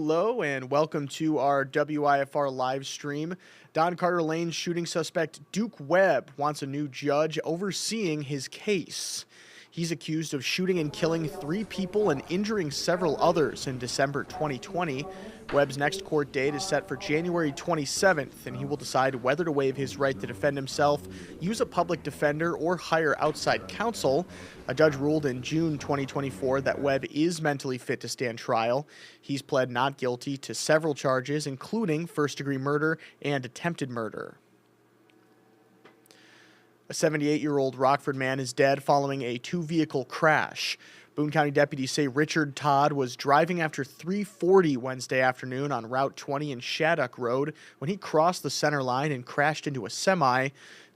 Hello and welcome to our WIFR live stream. Don Carter Lane's shooting suspect Duke Webb wants a new judge overseeing his case. He's accused of shooting and killing 3 people and injuring several others in December 2020. Webb's next court date is set for January 27th, and he will decide whether to waive his right to defend himself, use a public defender, or hire outside counsel. A judge ruled in June 2024 that Webb is mentally fit to stand trial. He's pled not guilty to several charges, including first-degree murder and attempted murder. A 78-year-old Rockford man is dead following a 2-vehicle crash. Boone County deputies say Richard Todd was driving after 3:40 Wednesday afternoon on Route 20 in Shattuck Road when he crossed the center line and crashed into a semi.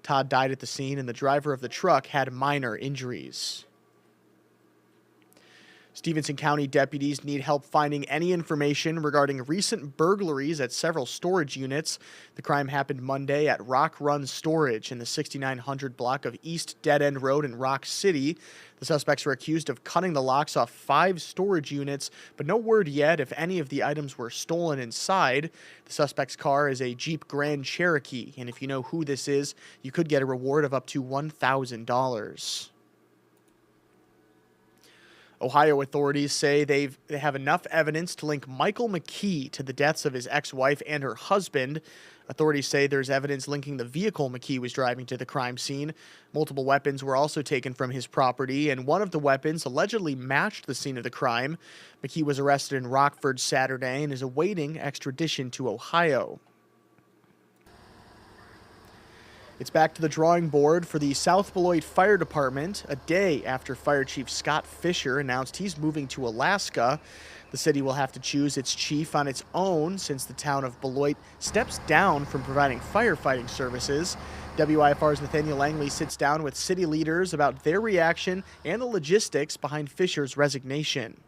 Todd died at the scene, and the driver of the truck had minor injuries. Stevenson County deputies need help finding any information regarding recent burglaries at several storage units. The crime happened Monday at Rock Run Storage in the 6900 block of East Dead End Road in Rock City. The suspects were accused of cutting the locks off 5 storage units, but no word yet if any of the items were stolen inside. The suspect's car is a Jeep Grand Cherokee, and if you know who this is, you could get a reward of up to $1,000. Ohio authorities say they have enough evidence to link Michael McKee to the deaths of his ex-wife and her husband. Authorities say there's evidence linking the vehicle McKee was driving to the crime scene. Multiple weapons were also taken from his property, and one of the weapons allegedly matched the scene of the crime. McKee was arrested in Rockford Saturday and is awaiting extradition to Ohio. It's back to the drawing board for the South Beloit Fire Department a day after Fire Chief Scott Fisher announced he's moving to Alaska. The city will have to choose its chief on its own since the town of Beloit steps down from providing firefighting services. WIFR's Nathaniel Langley sits down with city leaders about their reaction and the logistics behind Fisher's resignation.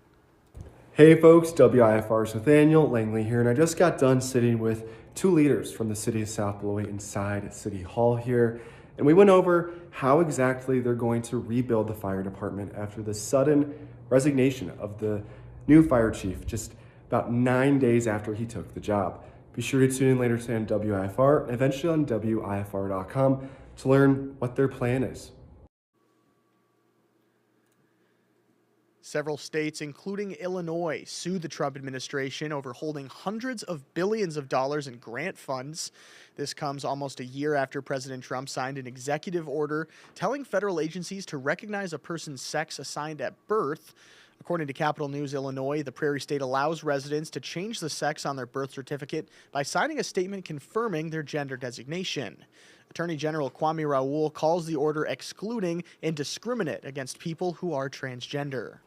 Hey folks, WIFR's Nathaniel Langley here, and I just got done sitting with 2 leaders from the city of South Beloit inside City Hall here, and we went over how exactly they're going to rebuild the fire department after the sudden resignation of the new fire chief just about 9 days after he took the job. Be sure to tune in later today on WIFR and eventually on WIFR.com to learn what their plan is. Several states, including Illinois, sued the Trump administration over holding hundreds of billions of dollars in grant funds. This comes almost a year after President Trump signed an executive order telling federal agencies to recognize a person's sex assigned at birth. According to Capital News Illinois, the Prairie State allows residents to change the sex on their birth certificate by signing a statement confirming their gender designation. Attorney General Kwame Raoul calls the order excluding and discriminate against people who are transgender.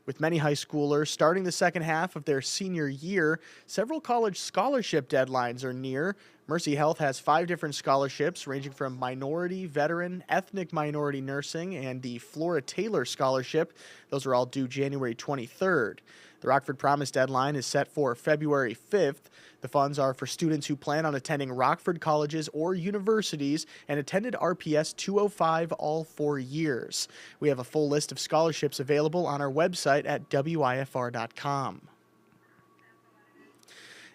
With many high schoolers starting the second half of their senior year, several college scholarship deadlines are near. Mercy Health has 5 different scholarships ranging from minority, veteran, ethnic minority nursing, and the Flora Taylor Scholarship. Those are all due January 23rd. The Rockford Promise deadline is set for February 5th. The funds are for students who plan on attending Rockford colleges or universities and attended RPS 205 all 4 years. We have a full list of scholarships available on our website at WIFR.com.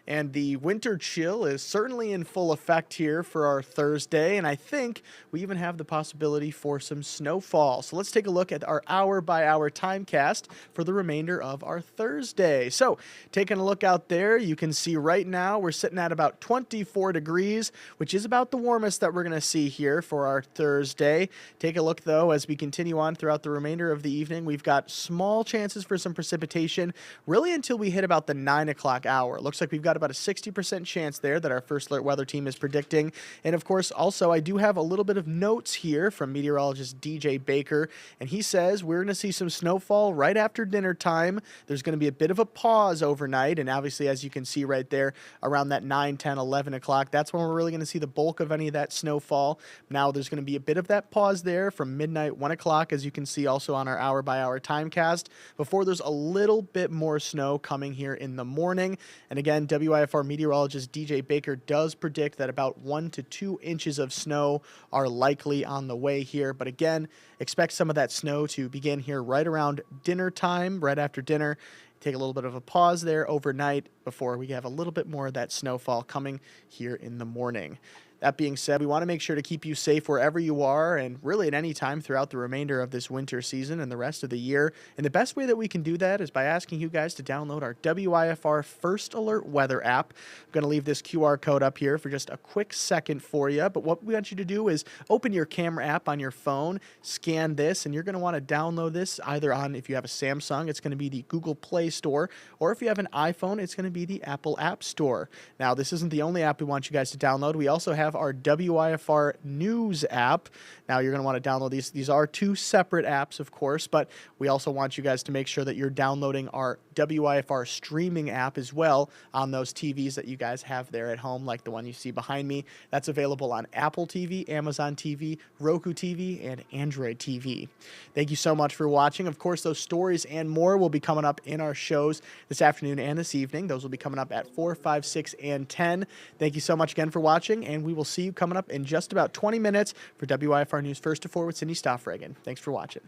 And the winter chill is certainly in full effect here for our Thursday, and I think we even have the possibility for some snowfall. So let's take a look at our hour-by-hour timecast for the remainder of our Thursday. So taking a look out there, you can see right now we're sitting at about 24 degrees, which is about the warmest that we're going to see here for our Thursday. Take a look, though, as we continue on throughout the remainder of the evening. We've got small chances for some precipitation, really until we hit about the 9 o'clock hour. It looks like we've got about a 60% chance there that our First Alert weather team is predicting. And of course, also, I do have a little bit of notes here from meteorologist DJ Baker, and he says we're going to see some snowfall right after dinner time. There's going to be a bit of a pause overnight, and obviously, as you can see right there, around that 9, 10, 11 o'clock, that's when we're really going to see the bulk of any of that snowfall. Now, there's going to be a bit of that pause there from midnight, 1 o'clock, as you can see also on our hour-by-hour timecast, before there's a little bit more snow coming here in the morning. And again, WIFR meteorologist DJ Baker does predict that about 1 to 2 inches of snow are likely on the way here. But again, expect some of that snow to begin here right around dinner time, right after dinner. Take a little bit of a pause there overnight before we have a little bit more of that snowfall coming here in the morning. That being said, we want to make sure to keep you safe wherever you are and really at any time throughout the remainder of this winter season and the rest of the year. And the best way that we can do that is by asking you guys to download our WIFR First Alert Weather app. I'm going to leave this QR code up here for just a quick second for you. But what we want you to do is open your camera app on your phone, scan this, and you're going to want to download this either on, if you have a Samsung, it's going to be the Google Play Store, or if you have an iPhone, it's going to be the Apple App Store. Now, this isn't the only app we want you guys to download. We also have our WIFR News app. Now you're going to want to download these. These are 2 separate apps, of course, but we also want you guys to make sure that you're downloading our WIFR streaming app as well on those TVs that you guys have there at home, like the one you see behind me. That's available on Apple TV, Amazon TV, Roku TV, and Android TV. Thank you so much for watching. Of course, those stories and more will be coming up in our shows this afternoon and this evening. Those will be coming up at 4, 5, 6, and 10. Thank you so much again for watching, and we will see you coming up in just about 20 minutes for WIFR News First to 4 with Cindy Stoffregan. Thanks for watching.